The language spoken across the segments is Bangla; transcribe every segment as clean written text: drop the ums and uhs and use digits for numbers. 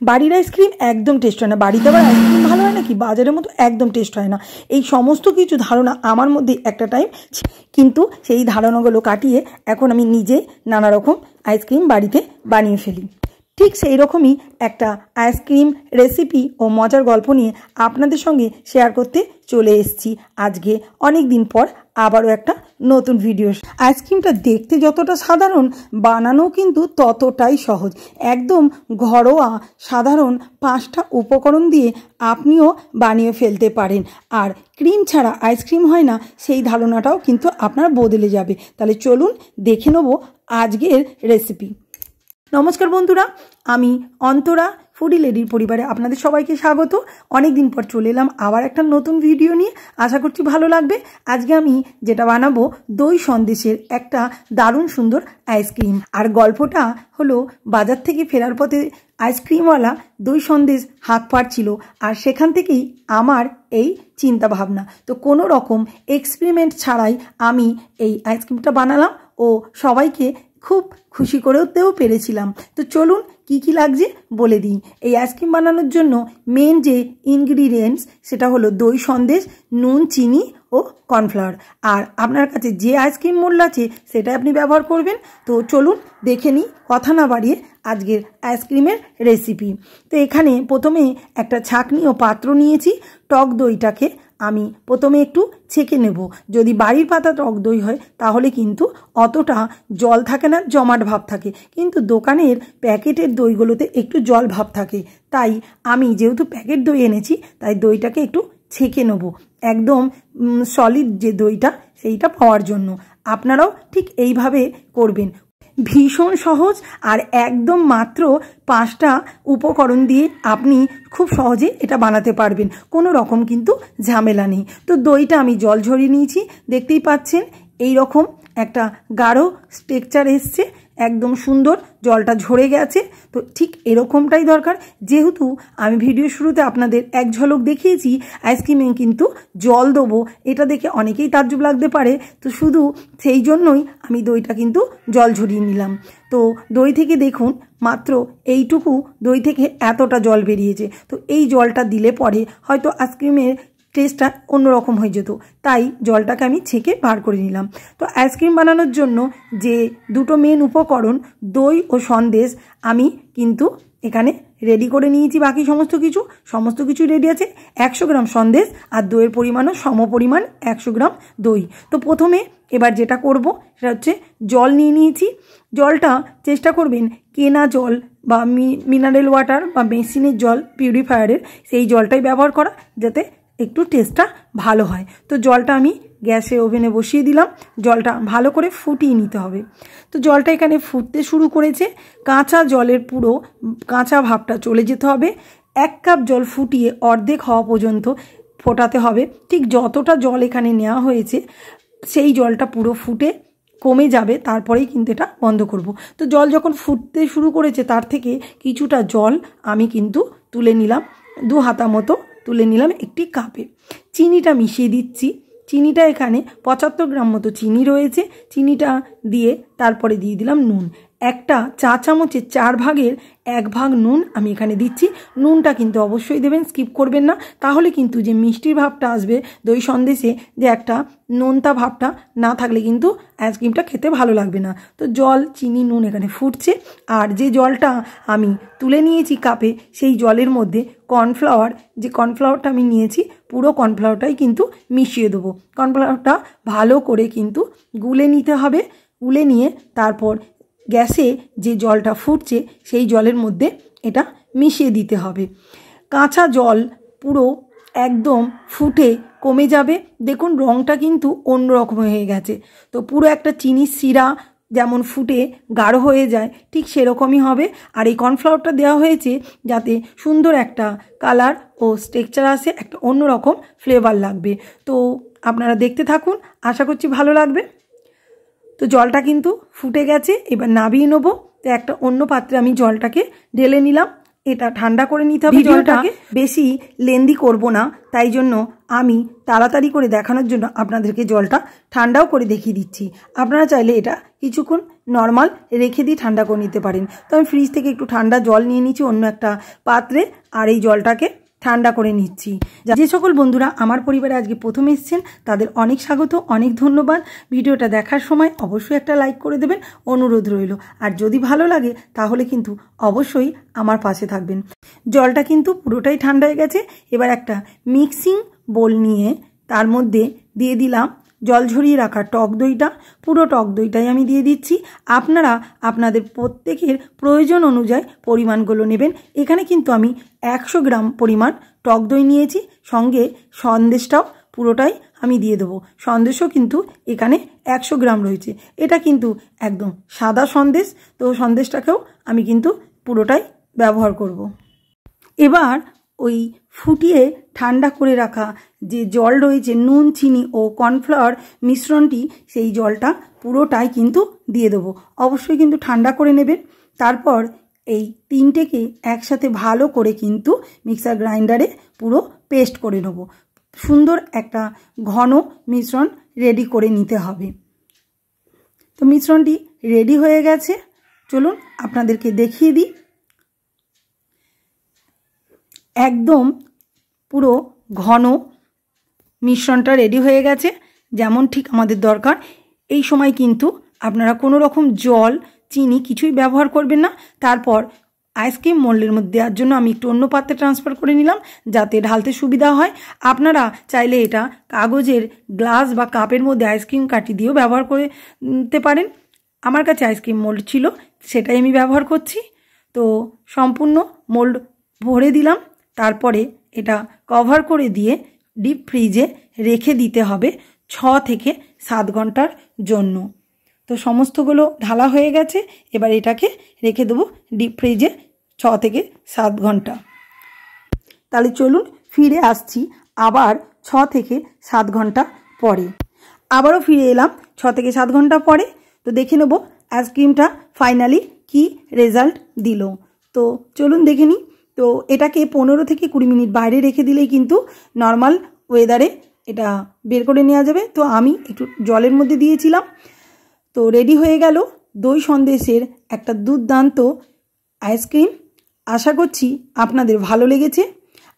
বাড়ির আইসক্রিম একদম টেস্ট হয় না, বাড়িতে আবার আইসক্রিম ভালো হয় নাকি বাজারের মতো একদম টেস্ট হয় না। এই সমস্ত কিছু ধারণা আমার মধ্যে একটা টাইম, কিন্তু সেই ধারণাগুলো কাটিয়ে এখন আমি নিজে নানা রকম আইসক্রিম বাড়িতে বানিয়ে ফেলি। ঠিক সেই রকমই একটা আইসক্রিম রেসিপি ও মজার গল্প নিয়ে আপনাদের সঙ্গে শেয়ার করতে চলে এসেছি আজকে অনেক দিন পর আবারও একটা নতুন ভিডিও। আইসক্রিমটা দেখতে যতটা সাধারণ, বানানো কিন্তু ততটাই সহজ। একদম ঘরোয়া সাধারণ 5টা উপকরণ দিয়ে আপনিও বানিয়ে ফেলতে পারেন। আর ক্রিম ছাড়া আইসক্রিম হয় না, সেই ধারণাটাও কিন্তু আপনার বদলে যাবে। তাহলে চলুন দেখে নেব আজকের রেসিপি। নমস্কার বন্ধুরা, আমি অন্তরা ফুডি লেডির পরিবারে আপনাদের সবাইকে স্বাগত। অনেক দিন পর চলে এলাম আবার একটা নতুন ভিডিও নিয়ে, আশা করছি ভালো লাগবে। আজকে আমি যেটা বানাবো দই সন্দেশের একটা দারুণ সুন্দর আইসক্রিম। আর গল্পটা হলো বাজার থেকে ফেরার পথে আইসক্রিমওয়ালা দই সন্দেশ হাত পাড়ছিল, আর সেখান থেকেই আমার এই চিন্তা ভাবনা। তো কোনো রকম এক্সপেরিমেন্ট ছাড়াই আমি এই আইসক্রিমটা বানালাম ও সবাইকে খুব খুশি করেও পেরেছিলাম। তো চলুন কি কি লাগছে বলে দিই। এই আইসক্রিম বানানোর জন্য মেন যে ইনগ্রিডিয়েন্টস সেটা হলো দই সন্দেশ, নুন, চিনি ও কর্নফ্লাওয়ার। আর আপনার কাছে যে আইসক্রিম মোল্ড আছে সেটা আপনি ব্যবহার করবেন। তো চলুন দেখে নিই কথা না বাড়িয়ে আজকের আইসক্রিমের রেসিপি। তো এখানে প্রথমে একটা ছাঁকনি ও পাত্র নিয়েছি। টক দইটাকে আমি প্রথমে একটু ছেঁকে নেব। যদি বাড়ির পাতা টক দই হয় তাহলে কিন্তু অতটা জল থাকে না, জমাট ভাব থাকে, কিন্তু দোকানের প্যাকেটের দইগুলোতে একটু জল ভাব থাকে। তাই আমি যেহেতু প্যাকেট দই এনেছি তাই দইটাকে একটু ছেঁকে নেব, একদম সলিড যে দইটা সেইটা পাওয়ার জন্য। আপনারাও ঠিক এইভাবে করবেন। ভীষণ সহজ আর একদম মাত্র 5টা উপকরণ দিয়ে আপনি খুব সহজে এটা বানাতে পারবেন, কোনো রকম কিন্তু ঝামেলা নেই। তো দইটা আমি জল ঝরিয়ে নিয়েছি, দেখতেই পাচ্ছেন এই রকম একটা গাঢ় টেক্সচার এসছে, একদম সুন্দর জলটা ঝরে গেছে। তো ঠিক এরকমটাই দরকার। যেহেতু আমি ভিডিও শুরুতে আপনাদের এক ঝলক দেখিয়েছি আইসক্রিমে কিন্তু জল দেবো, এটা দেখে অনেকেই তাজ্জব লাগতে পারে। তো শুধু সেই জন্যই আমি দইটা কিন্তু জল ঝরিয়ে নিলাম। তো দই থেকে দেখুন মাত্র এইটুকু দই থেকে এতটা জল বেরিয়েছে। তো এই জলটা দিলে পরে হয়তো আইসক্রিমের টেস্টটা অন্যরকম হয়ে যেত, তাই জলটাকে আমি ছেঁকে বার করে নিলাম। তো আইসক্রিম বানানোর জন্য যে দুটো মেন উপকরণ দই ও সন্দেশ আমি কিন্তু এখানে রেডি করে নিয়েছি। বাকি সমস্ত কিছু রেডি আছে। 100 গ্রাম সন্দেশ আর দইয়ের পরিমাণও সমপরিমাণ 100 গ্রাম দই। তো প্রথমে এবার যেটা করব সেটা হচ্ছে জল নিয়ে নিয়েছি। জলটা চেষ্টা করবেন কেনা জল বা মিনারেল ওয়াটার বা মেশিনের জল পিউরিফায়ারের সেই জলটাই ব্যবহার করা, যাতে একটু টেস্টটা ভালো হয়। তো জলটা আমি গ্যাসে ওভেনে বসিয়ে দিলাম। জলটা ভালো করে ফুটিয়ে নিতে হবে। তো জলটা এখানে ফুটতে শুরু করেছে। কাঁচা জলের পুরো কাঁচা ভাবটা চলে যেতে হবে। 1 কাপ জল ফুটিয়ে অর্ধেক হওয়া পর্যন্ত ফোটাতে হবে। ঠিক যতটা জল এখানে নেওয়া হয়েছে সেই জলটা পুরো ফুটে কমে যাবে, তারপরেই কিন্তু এটা বন্ধ করব। তো জল যখন ফুটতে শুরু করেছে তার থেকে কিছুটা জল আমি কিন্তু তুলে নিলাম, 2 হাতা মতো তুলে নিলাম একটি কাপে। চিনিটা মিশিয়ে দিচ্ছি। চিনিটা এখানে 75 গ্রাম মতো চিনি রয়েছে। চিনিটা দিয়ে তারপরে দিয়ে দিলাম নুন। একটা চা চামচের 4 ভাগের 1 ভাগ নুন আমি এখানে দিচ্ছি। নুনটা কিন্তু অবশ্যই দেবেন, স্কিপ করবেন না, তাহলে কিন্তু যে মিষ্টির ভাবটা আসবে দই সন্দেশে, যে একটা নোনতা ভাবটা না থাকলে কিন্তু আইসক্রিমটা খেতে ভালো লাগবে না। তো জল, চিনি, নুন এখানে ফুটছে। আর যে জলটা আমি তুলে নিয়েছি কাপে, সেই জলের মধ্যে কর্নফ্লাওয়ারটা আমি নিয়েছি, পুরো কর্নফ্লাওয়ারটাই কিন্তু মিশিয়ে দেবো। কর্নফ্লাওয়ারটা ভালো করে কিন্তু গুলে নিতে হবে। গুলে নিয়ে তারপর গ্যাসে যে জলটা ফুটছে সেই জলের মধ্যে এটা মিশিয়ে দিতে হবে। কাঁচা জল পুরো একদম ফুটে কমে যাবে। দেখুন রঙটা কিন্তু অন্যরকম হয়ে গেছে। তো পুরো একটা চিনির শিরা যেমন ফুটে গাঢ় হয়ে যায়, ঠিক সেরকমই হবে। আর এই কর্নফ্লাওয়ারটা দেওয়া হয়েছে যাতে সুন্দর একটা কালার ও টেক্সচার আসে, একটা অন্যরকম ফ্লেভার লাগবে। তো আপনারা দেখতে থাকুন, আশা করছি ভালো লাগবে। তো জলটা কিন্তু ফুটে গেছে, এবার নামিয়ে নেবো। তো একটা অন্য পাত্রে আমি জলটাকে ঢেলে নিলাম। এটা ঠান্ডা করে নিতে হবে। জলটাকে বেশি লেন্দি করব না, তাই জন্য আমি তাড়াতাড়ি করে দেখানোর জন্য আপনাদেরকে জলটা ঠান্ডাও করে দেখিয়ে দিচ্ছি। আপনারা চাইলে এটা কিছুক্ষণ নর্মাল রেখে দিয়ে ঠান্ডা করে নিতে পারেন। তো আমি ফ্রিজ থেকে একটু ঠান্ডা জল নিয়ে নিচ্ছি অন্য একটা পাত্রে, আর এই জলটাকে ঠান্ডা করে নিচ্ছি। যে সকল বন্ধুরা আমার পরিবারে আজকে প্রথম এসেছেন তাদের অনেক স্বাগত, অনেক ধন্যবাদ। ভিডিওটা দেখার সময় অবশ্যই একটা লাইক করে দেবেন, অনুরোধ রইল। আর যদি ভালো লাগে তাহলে কিন্তু অবশ্যই আমার পাশে থাকবেন। জলটা কিন্তু পুরোটাই ঠান্ডা হয়ে গেছে। এবার একটা মিক্সিং বোল নিয়ে তার মধ্যে দিয়ে দিলাম জল ঝরিয়ে রাখা টক দইটা। পুরো টক দইটাই আমি দিয়ে দিচ্ছি। আপনারা আপনাদের প্রত্যেকের প্রয়োজন অনুযায়ী পরিমাণগুলো নেবেন। এখানে কিন্তু আমি 100 গ্রাম পরিমাণ টক দই নিয়েছি, সঙ্গে সন্দেশটাও পুরোটাই আমি দিয়ে দেবো। সন্দেশও কিন্তু এখানে 100 গ্রাম রয়েছে। এটা কিন্তু একদম সাদা সন্দেশ, তো সন্দেশটাকেও আমি কিন্তু পুরোটাই ব্যবহার করব। এবার ওই ফুটিয়ে ঠান্ডা করে রাখা যে জল রয়েছে, নুন, চিনি ও কর্নফ্লাওয়ার মিশ্রণটি, সেই জলটা পুরোটাই কিন্তু দিয়ে দেবো। অবশ্যই কিন্তু ঠান্ডা করে নেবেন। তারপর এই তিনটেকে একসাথে ভালো করে কিন্তু মিক্সার গ্রাইন্ডারে পুরো পেস্ট করে নেব। সুন্দর একটা ঘন মিশ্রণ রেডি করে নিতে হবে। তো মিশ্রণটি রেডি হয়ে গেছে, চলুন আপনাদেরকে দেখিয়ে দিই। একদম পুরো ঘন মিশ্রণটা রেডি হয়ে গেছে, যেমন ঠিক আমাদের দরকার। এই সময় কিন্তু আপনারা কোনো রকম জল, চিনি কিছুই ব্যবহার করবেন না। তারপর আইসক্রিম মোল্ডের মধ্যে দেওয়ার জন্য আমি একটু অন্য পাত্রে ট্রান্সফার করে নিলাম, যাতে ঢালতে সুবিধা হয়। আপনারা চাইলে এটা কাগজের গ্লাস বা কাপের মধ্যে আইসক্রিম কাঠি দিয়েও ব্যবহার করে নিতে পারেন। আমার কাছে আইসক্রিম মোল্ড ছিল, সেটাই আমি ব্যবহার করছি। তো সম্পূর্ণ মোল্ড ভরে দিলাম। তারপরে এটা কভার করে দিয়ে ডিপ ফ্রিজে রেখে দিতে হবে 6 থেকে 7 ঘন্টার জন্য। তো সমস্তগুলো ঢালা হয়ে গেছে। এবার এটাকে রেখে দেবো ডিপ ফ্রিজে 6 থেকে 7 ঘন্টা। তাহলে চলুন ফিরে আসছি আবার 6 থেকে 7 ঘন্টা পরে। আবারও ফিরে এলাম 6 থেকে 7 ঘন্টা পরে। তো দেখে নেব আইসক্রিমটা ফাইনালি কি রেজাল্ট দিল। তো চলুন দেখে নিই। তো এটাকে 15 থেকে 20 মিনিট বাইরে রেখে দিলেই কিন্তু নর্মাল ওয়েদারে এটা বের করে নেওয়া যাবে। তো আমি একটু জলের মধ্যে দিয়েছিলাম। তো রেডি হয়ে গেল দই সন্দেশের একটা দুর্দান্ত আইসক্রিম। আশা করছি আপনাদের ভালো লেগেছে।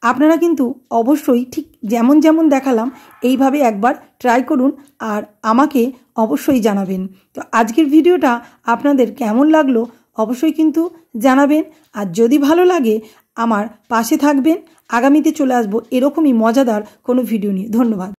আপনারা কিন্তু অবশ্যই ঠিক যেমন যেমন দেখালাম এইভাবে একবার ট্রাই করুন, আর আমাকে অবশ্যই জানাবেন। তো আজকের ভিডিওটা আপনাদের কেমন লাগলো অবশ্যই কিন্তু জানাবেন। আর যদি ভালো লাগে আমার পাশে থাকবেন। আগামীতে চলে আসবো এরকমই মজাদার কোনো ভিডিও নিয়ে। ধন্যবাদ।